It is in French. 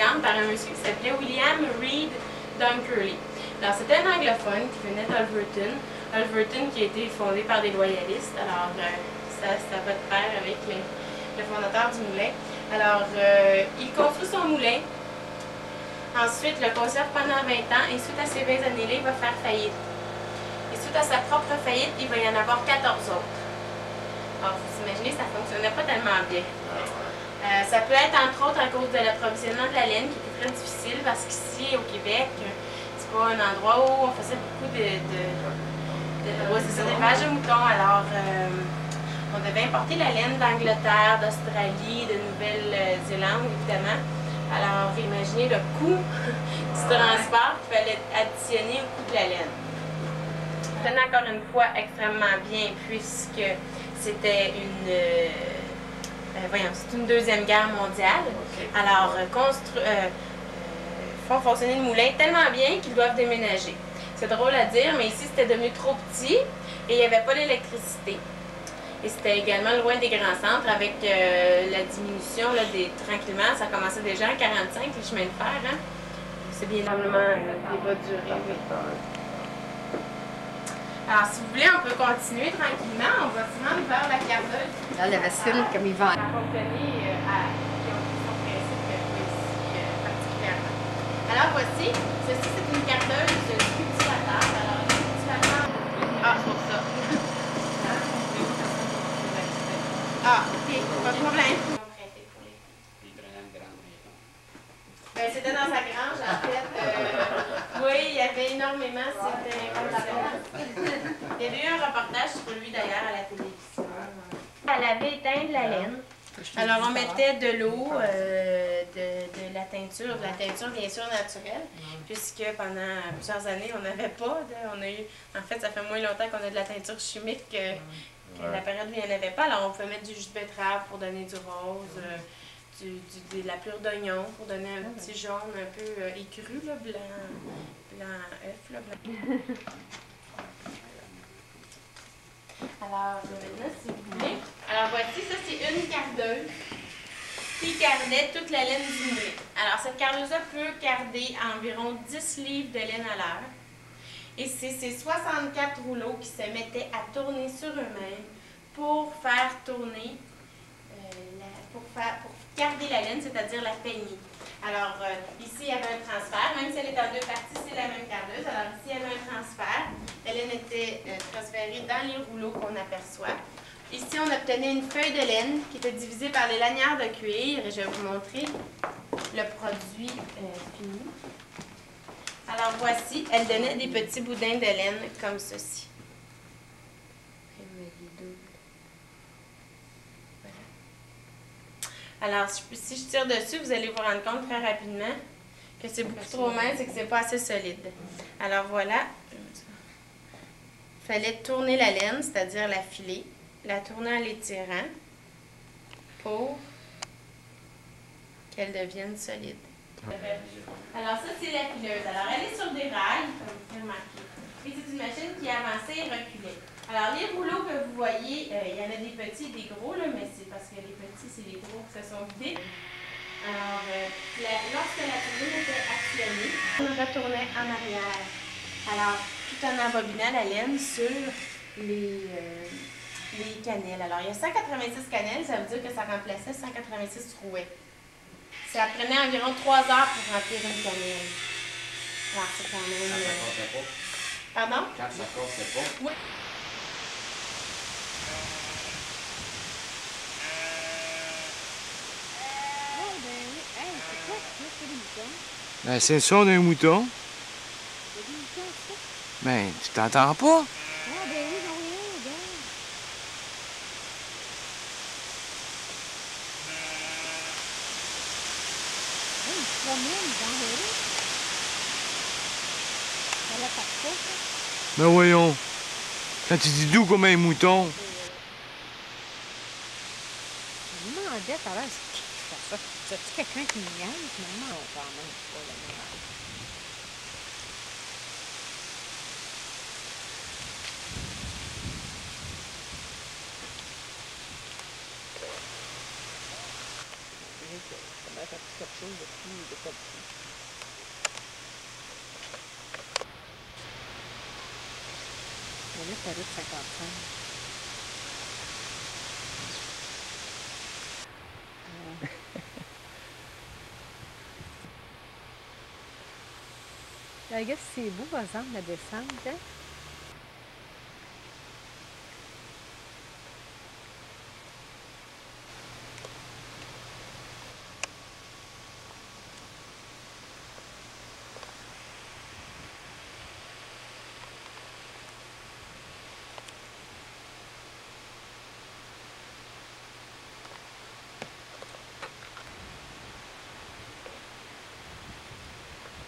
1950 par un monsieur qui s'appelait William Reed Dunkerley. Alors, c'était un anglophone qui venait d'Alverton. Alverton qui a été fondé par des loyalistes. Alors, ça va de pair avec le fondateur du moulin. Alors, il construit son moulin. Ensuite, le conserve pendant 20 ans et suite à ces 20 années-là, il va faire faillite. Et suite à sa propre faillite, il va y en avoir 14 autres. Alors, vous imaginez, ça ne fonctionnait pas tellement bien. Ça peut être entre autres à cause de l'approvisionnement de la laine qui était très difficile parce qu'ici, au Québec, c'est pas un endroit où on faisait beaucoup d'élevage de moutons. Alors, on devait importer la laine d'Angleterre, d'Australie, de Nouvelle-Zélande, évidemment. Alors, imaginez le coût du transport qu'il fallait additionner au coût de la laine. Ça tenait encore une fois extrêmement bien puisque c'était une Deuxième Guerre mondiale. Alors, font fonctionner le moulin tellement bien qu'ils doivent déménager. C'est drôle à dire, mais ici, c'était devenu trop petit et il n'y avait pas d'électricité. Et c'était également loin des grands centres avec la diminution tranquillement. Ça commençait déjà en 1945, les chemins de fer. Hein? C'est bien énormément des va durer. Oui. Alors, si vous voulez, on peut continuer tranquillement. On va se rendre vers la Cardeule. Là, la vaisselle comme il va. Qui ont pris son principe ici particulièrement. Alors, voici. Ceci, c'est une cardeule de cultivateur. Alors, le cultivateur... Ah, c'est pour ça. Ah, ok, pas de problème. Ben, c'était dans sa grange, en fait. Oui, il y avait énormément, c'était il y avait eu un reportage sur lui, d'ailleurs, à la télévision. Elle avait éteint la laine. Alors, on mettait de l'eau, de la teinture bien sûr naturelle, puisque pendant plusieurs années, on n'avait pas. En fait, ça fait moins longtemps qu'on a de la teinture chimique que la période où il n'y en avait pas. Alors, on pouvait mettre du jus de betterave pour donner du rose, de la plure d'oignon pour donner un petit jaune un peu écru, là, blanc œuf. Là, blanc. Alors, maintenant, si vous voulez. Alors, voici, ça, c'est une cardeuse qui gardait toute la laine du moulin. Alors, cette cardeuse-là peut garder environ 10 livres de laine à l'heure. Et c'est ces 64 rouleaux qui se mettaient à tourner sur eux-mêmes pour faire tourner, pour garder la laine, c'est-à-dire la peigner. Alors, ici, il y avait un transfert. Même si elle est en deux parties, c'est la même cardeuse. Alors, ici, il y avait un transfert. La laine était transférée dans les rouleaux qu'on aperçoit. Ici, on obtenait une feuille de laine qui était divisée par les lanières de cuir. Et je vais vous montrer le produit fini. Alors, voici, elle donnait des petits boudins de laine comme ceci. Alors, si je tire dessus, vous allez vous rendre compte très rapidement que c'est beaucoup trop mince et que c'est pas assez solide. Alors, voilà. Il fallait tourner la laine, c'est-à-dire la filer, la tourner en l'étirant pour qu'elle devienne solide. Alors, ça, c'est la fileuse. Alors, elle est sur des rails, comme vous pouvez remarquer. Et c'est une machine qui avançait et reculait. Alors, les rouleaux que vous voyez, il y en a des petits et des gros, là, mais c'est parce que les petits, c'est les gros qui se sont vidés. Alors, lorsque la turbine était actionnée, on retournait en arrière. Alors, tout en embobinant la laine sur les cannelles. Alors, il y a 186 cannelles, ça veut dire que ça remplaçait 186 rouets. Ça prenait environ 3 heures pour remplir une cannelle. Alors, c'est quand même... Quand ça corsait pas? Pardon? Quand ça corsait pas? Oui. Ben, c'est le son d'un mouton. Ben, tu t'entends pas? Ah, ben oui, non, oui, regarde. Il se promène dans le rue. Ça l'a pas de ça. Ben voyons. Quand tu dis doux comme un mouton. Je me demandais tout à l'heure, c'est qui fait ça? C'est-tu quelqu'un qui me niaise? Finalement, non, quand même, c'est pas le même. ça fait quelque chose de plus compliqué. On est à route 55. I guess c'est beau, par exemple, la descente, hein?